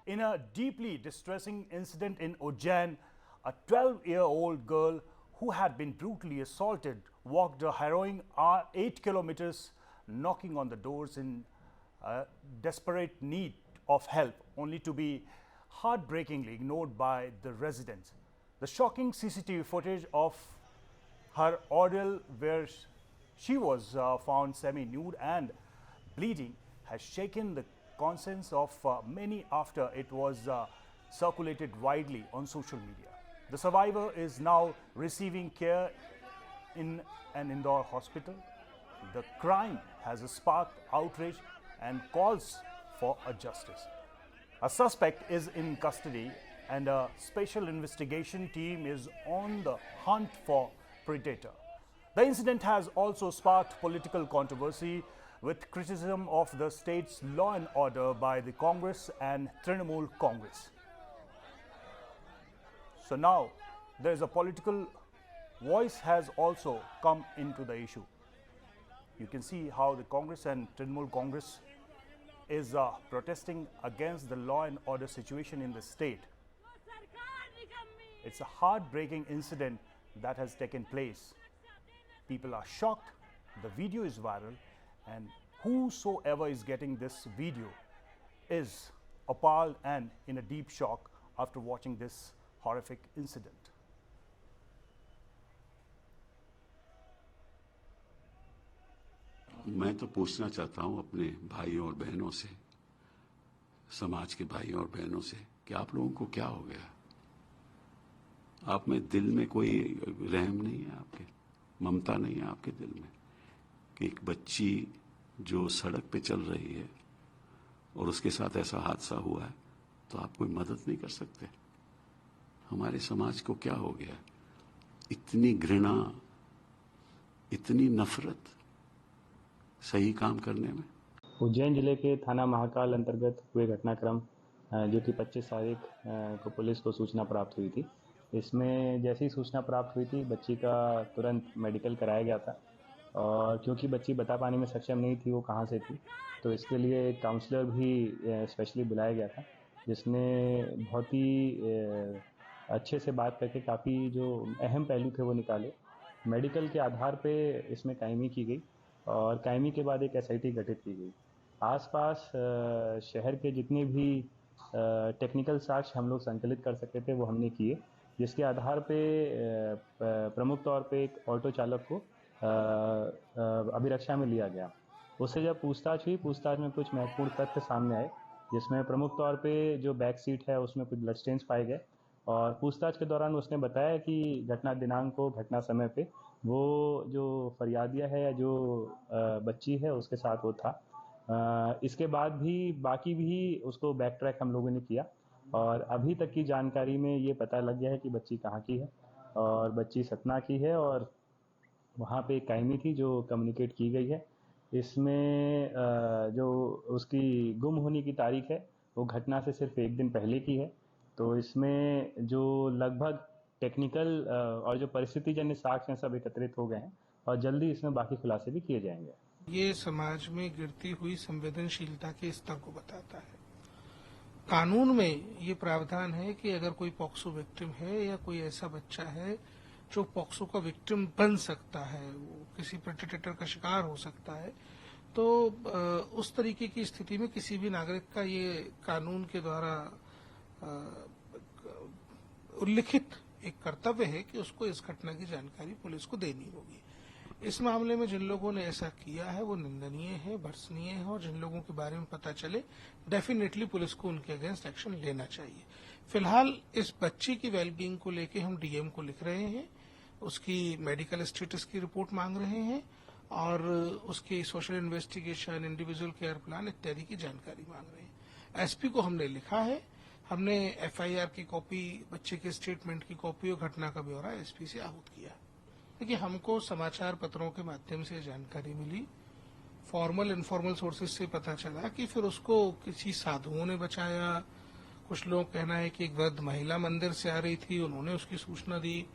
In a deeply distressing incident in Ujjain, a 12-year-old girl who had been brutally assaulted walked a harrowing 8 kilometers, knocking on the doors in desperate need of help, only to be heartbreakingly ignored by the residents. The shocking CCTV footage of her ordeal, where she was found semi-nude and bleeding, has shaken the conscience of many after it was circulated widely on social media. The survivor is now receiving care in an Indore hospital. The crime has sparked outrage and calls for a justice. A suspect is in custody and a special investigation team is on the hunt for predator. The incident has also sparked political controversy, with criticism of the state's law and order by the Congress and Trinamool Congress. So now there is a political voice has also come into the issue. You can see how the Congress and Trinamool Congress is protesting against the law and order situation in the state. It's a heartbreaking incident that has taken place. People are shocked. The video is viral, and whosoever is getting this video is appalled and in a deep shock after watching this horrific incident. मैं तो पूछना चाहता हूं अपने भाइयों और बहनों से, समाज के भाइयों और बहनों से, कि आप लोगों को क्या हो गया? आप में दिल में कोई रहम नहीं है, आपके ममता नहीं है आपके दिल में, कि एक बच्ची जो सड़क पे चल रही है और उसके साथ ऐसा हादसा हुआ है, तो आप कोई मदद नहीं कर सकते? हमारे समाज को क्या हो गया? इतनी घृणा, इतनी नफरत सही काम करने में। उज्जैन जिले के थाना महाकाल अंतर्गत हुए घटनाक्रम जो कि 25 तारीख को पुलिस को सूचना प्राप्त हुई थी। इसमें जैसी ही सूचना प्राप्त हुई थी, बच्ची का तुरंत मेडिकल कराया गया था, और क्योंकि बच्ची बता पाने में सक्षम नहीं थी वो कहाँ से थी, तो इसके लिए एक काउंसलर भी स्पेशली बुलाया गया था, जिसने बहुत ही अच्छे से बात करके काफ़ी जो अहम पहलू थे वो निकाले। मेडिकल के आधार पे इसमें कायमी की गई और कायमी के बाद एक एसआईटी गठित की गई। आसपास शहर के जितने भी टेक्निकल साक्ष्य हम लोग संकलित कर सकते थे वो हमने किए, जिसके आधार पे प्रमुख तौर पे एक ऑटो चालक को अभिरक्षा में लिया गया। उससे जब पूछताछ हुई, पूछताछ में कुछ महत्वपूर्ण तथ्य सामने आए, जिसमें प्रमुख तौर पे जो बैक सीट है उसमें कुछ ब्लड स्टेन्स पाए गए, और पूछताछ के दौरान उसने बताया कि घटना दिनांक को, घटना समय पे वो जो फरियादिया है या जो बच्ची है उसके साथ वो था। इसके बाद भी बाकी भी उसको बैक ट्रैक हम लोगों ने किया, और अभी तक की जानकारी में ये पता लग गया है कि बच्ची कहाँ की है, और बच्ची सतना की है, और वहाँ पे एक कायमी थी जो कम्युनिकेट की गई है। इसमें जो उसकी गुम होने की तारीख है वो घटना से सिर्फ एक दिन पहले की है। तो इसमें जो लगभग टेक्निकल और जो परिस्थितिजन्य साक्ष्य सब एकत्रित हो गए हैं, और जल्दी इसमें बाकी खुलासे भी किए जाएंगे। ये समाज में गिरती हुई संवेदनशीलता के स्तर को बताता है। कानून में ये प्रावधान है कि अगर कोई पॉक्सो विक्टिम है या कोई ऐसा बच्चा है जो पॉक्सो का विक्टिम बन सकता है, वो किसी प्रेडेटर का शिकार हो सकता है, तो उस तरीके की स्थिति में किसी भी नागरिक का ये कानून के द्वारा उल्लिखित एक कर्तव्य है कि उसको इस घटना की जानकारी पुलिस को देनी होगी। इस मामले में जिन लोगों ने ऐसा किया है वो निंदनीय है, भर्त्सनीय है, और जिन लोगों के बारे में पता चले डेफिनेटली पुलिस को उनके अगेंस्ट एक्शन लेना चाहिए। फिलहाल इस बच्ची की वेलबींग को लेके हम डीएम को लिख रहे हैं, उसकी मेडिकल स्टेटस की रिपोर्ट मांग रहे हैं, और उसकी social investigation, individual care plan इत्यादि की जानकारी मांग रहे हैं। एसपी को हमने लिखा है, हमने एफआईआर की कॉपी, बच्चे के स्टेटमेंट की कॉपी और घटना का ब्यौरा एसपी से आहूत किया। देखिए, हमको समाचार पत्रों के माध्यम से जानकारी मिली, फॉर्मल इनफॉर्मल सोर्सेज से पता चला कि फिर उसको किसी साधुओं ने बचाया। कुछ लोग कहना है कि एक वृद्ध महिला मंदिर से आ रही थी, उन्होंने उसकी सूचना दी,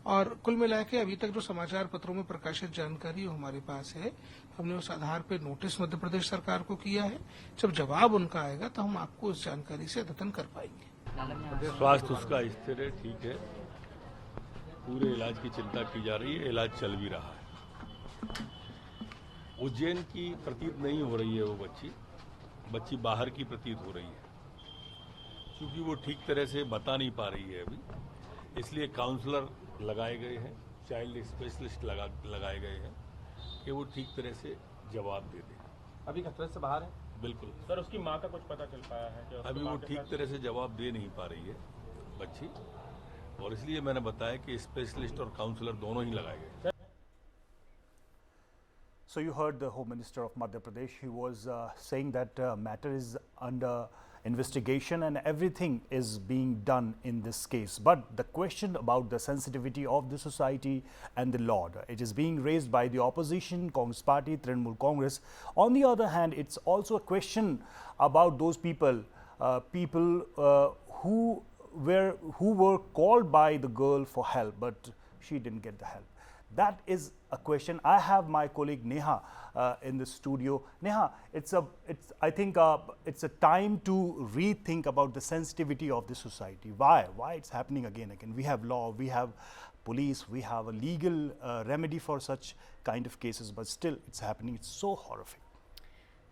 और कुल मिला के अभी तक जो समाचार पत्रों में प्रकाशित जानकारी हमारे पास है, हमने उस आधार पर नोटिस मध्य प्रदेश सरकार को किया है। जब जवाब उनका आएगा तो हम आपको उस जानकारी से अद्यतन कर पाएंगे। स्वास्थ्य उसका स्थिर है, ठीक है, पूरे इलाज की चिंता की जा रही है, इलाज चल भी रहा है। उज्जैन की प्रतीत नहीं हो रही है वो बच्ची बाहर की प्रतीत हो रही है, क्योंकि वो ठीक तरह से बता नहीं पा रही है अभी, इसलिए काउंसलर लगाए गए हैं, चाइल्ड स्पेशलिस्ट लगाए गए हैं कि वो ठीक तरह से जवाब दे दें। अभी खतरे से बाहर है? बिल्कुल सर, उसकी माँ का कुछ पता चल पाया है कि अभी वो ठीक तरह से जवाब दे नहीं पा रही है बच्ची, और इसलिए मैंने बताया कि स्पेशलिस्ट और काउंसलर दोनों ही लगाए गए। So you heard the Home Minister of Madhya Pradesh. He was saying that matter is under investigation and everything is being done in this case. But the question about the sensitivity of the society and the law order, it is being raised by the opposition Congress party, Trinamool Congress. On the other hand, it's also a question about those people, who were called by the girl for help, but she didn't get the help. That is a question. I have my colleague Neha in the studio. Neha, I think it's a time to rethink about the sensitivity of the society. Why it's happening again? We have law, we have police, we have a legal remedy for such kind of cases, but still it's happening. It's so horrific.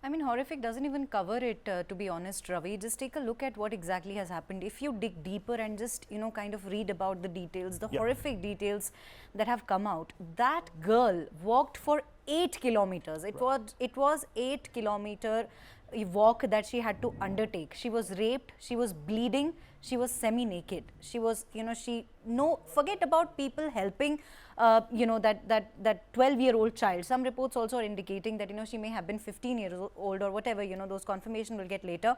I mean, horrific doesn't even cover it, to be honest, Ravi. Just take a look at what exactly has happened. If you dig deeper and just, kind of read about the details, the horrific details that have come out, that girl walked for 8 kilometers. It was 8 kilometer walk that she had to undertake. She was raped, she was bleeding, she was semi-naked. She was, forget about people helping, that 12-year-old child. Some reports also are indicating that, she may have been 15 years old or whatever, those confirmation will get later.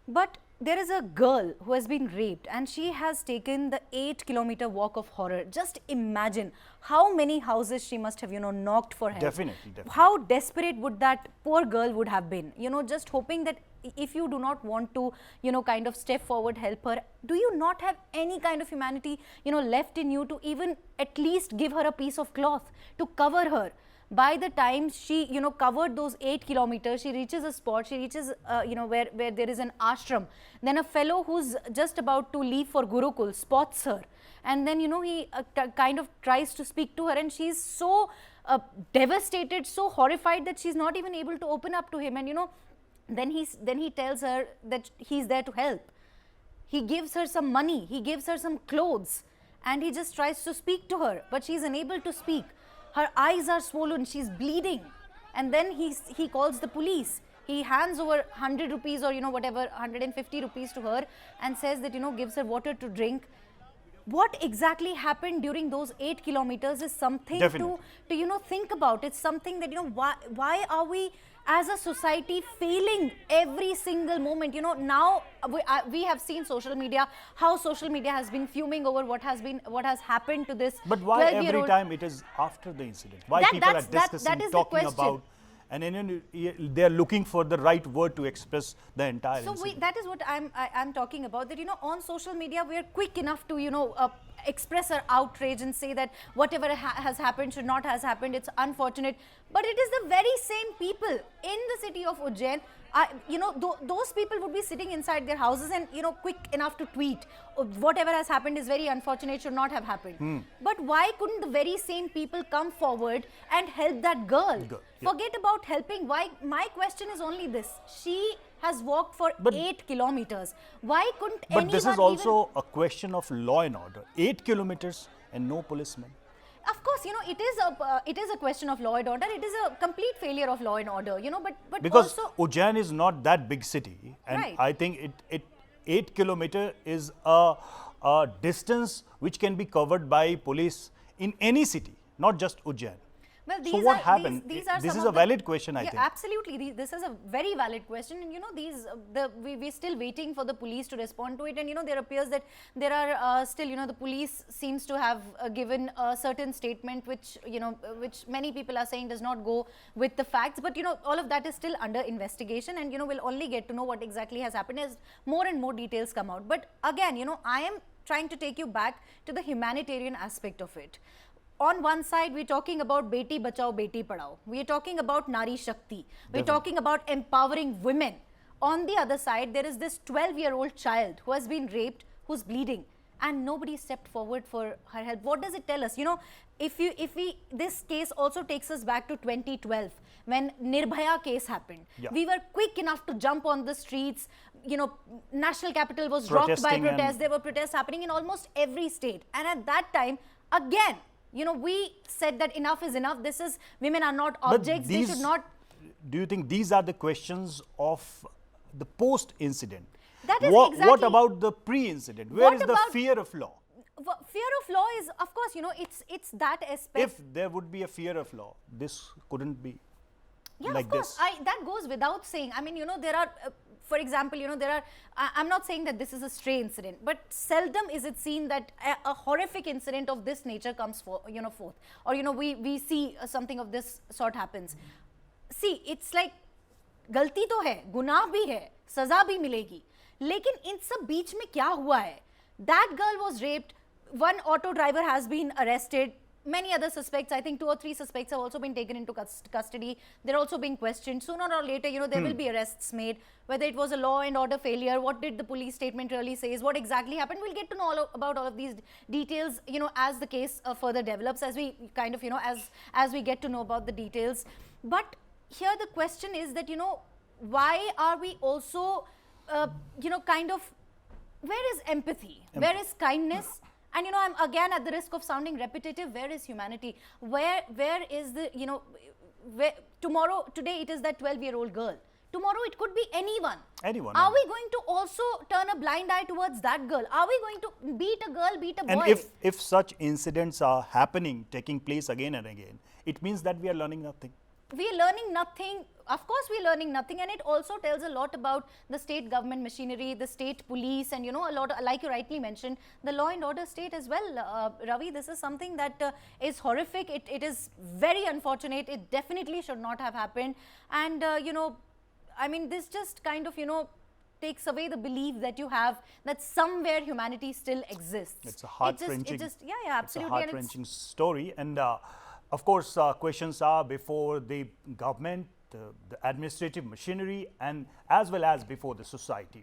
But there is a girl who has been raped and she has taken the 8-kilometer walk of horror. Just imagine how many houses she must have, knocked for help. Definitely. How desperate would that poor girl would have been, just hoping that if you do not want to, kind of step forward, help her, do you not have any kind of humanity, left in you to even at least give her a piece of cloth to cover her? By the time she, covered those 8 kilometers, she reaches a spot, she reaches, where there is an ashram. Then a fellow who's just about to leave for Gurukul spots her. And then, he kind of tries to speak to her, and she's so devastated, so horrified that she's not even able to open up to him. And, then he tells her that he's there to help. He gives her some money, he gives her some clothes, and he just tries to speak to her, but she's unable to speak. Her eyes are swollen, she's bleeding. And then he calls the police. He hands over 100 rupees or, whatever, 150 rupees to her and says that, gives her water to drink. What exactly happened during those 8 kilometers is something to think about. It's something that, why are we as a society failing every single moment? Now we have seen social media, how social media has been fuming over what has happened to this 12-year-old. But why every time it is after the incident? Why people are discussing, talking about, and then they are looking for the right word to express the entire incident? That is what I'm talking about, that on social media we are quick enough to express our outrage and say that whatever has happened should not has happened, it's unfortunate. But it is the very same people in the city of Ujjain, those people would be sitting inside their houses and quick enough to tweet, whatever has happened is very unfortunate, should not have happened. But why couldn't the very same people come forward and help that girl? Forget about helping. Why? My question is only this: she has walked for 8 kilometers. Why couldn't anyone? But this is also a question of law and order. 8 kilometers and no policemen. Of course, it is a question of law and order. It is a complete failure of law and order, but because also Ujjain is not that big city, and right. I think 8 kilometer is a distance which can be covered by police in any city, not just Ujjain. Well, so what happened? These are this some is of a valid question, I think. Absolutely. This is a very valid question, and we're still waiting for the police to respond to it. And there appears that there are still, the police seems to have given a certain statement which many people are saying does not go with the facts. But all of that is still under investigation, and we'll only get to know what exactly has happened as more and more details come out. But again, I am trying to take you back to the humanitarian aspect of it. On one side, we're talking about Beti Bachao, Beti Padhao. We're talking about Nari Shakti. We're talking about empowering women. On the other side, there is this 12-year-old child who has been raped, who's bleeding, and nobody stepped forward for her help. What does it tell us? You know, this case also takes us back to 2012 when Nirbhaya case happened. Yeah. We were quick enough to jump on the streets. You know, national capital was rocked by protests. There were protests happening in almost every state. And at that time, again, you know, we said that enough is enough. This is, women are not objects. They should not. Do you think these are the questions of the post-incident? That is What exactly. about the pre-incident? Where is the fear of law? Fear of law is, of course, you know, it's that aspect. If there would be a fear of law, this couldn't be Yeah, like of course. this. That goes without saying. I mean, you know, there are, for example, you know, there are, I'm not saying that this is a stray incident, but seldom is it seen that a horrific incident of this nature comes forth, or, you know, we see something of this sort happens. See, it's like, गलती तो है, गुनाह भी है, सजा भी मिलेगी, लेकिन इन सब बीच में क्या हुआ है? That girl was raped, one auto driver has been arrested, many other suspects, I think 2 or 3 suspects have also been taken into custody. They're also being questioned. Sooner or later, you know, there will be arrests made. Whether it was a law and order failure, what did the police statement really say, what exactly happened, we'll get to know about all of these details, you know, as the case further develops, as we kind of, you know, as we get to know about the details. But here the question is that, you know, why are we also, you know, kind of, where is empathy? Where is kindness? And, you know, I'm again at the risk of sounding repetitive, where is humanity? Where is the, you know, today it is that 12-year-old girl. Tomorrow it could be anyone. Are we going to also turn a blind eye towards that girl? Are we going to beat a girl, beat a boy? And if such incidents are happening, taking place again and again, it means that we are learning nothing. We are learning nothing. Of course, we are learning nothing, and it also tells a lot about the state government machinery, the state police, and, you know, a lot, like you rightly mentioned, the law and order state as well. Ravi, this is something that is horrific. It is very unfortunate. It definitely should not have happened. And, you know, I mean, this just kind of, you know, takes away the belief that you have that somewhere humanity still exists. It's a heart-wrenching. Yeah, absolutely. It's a heart-wrenching story. And of course, questions are before the government, the administrative machinery, and as well as before the society.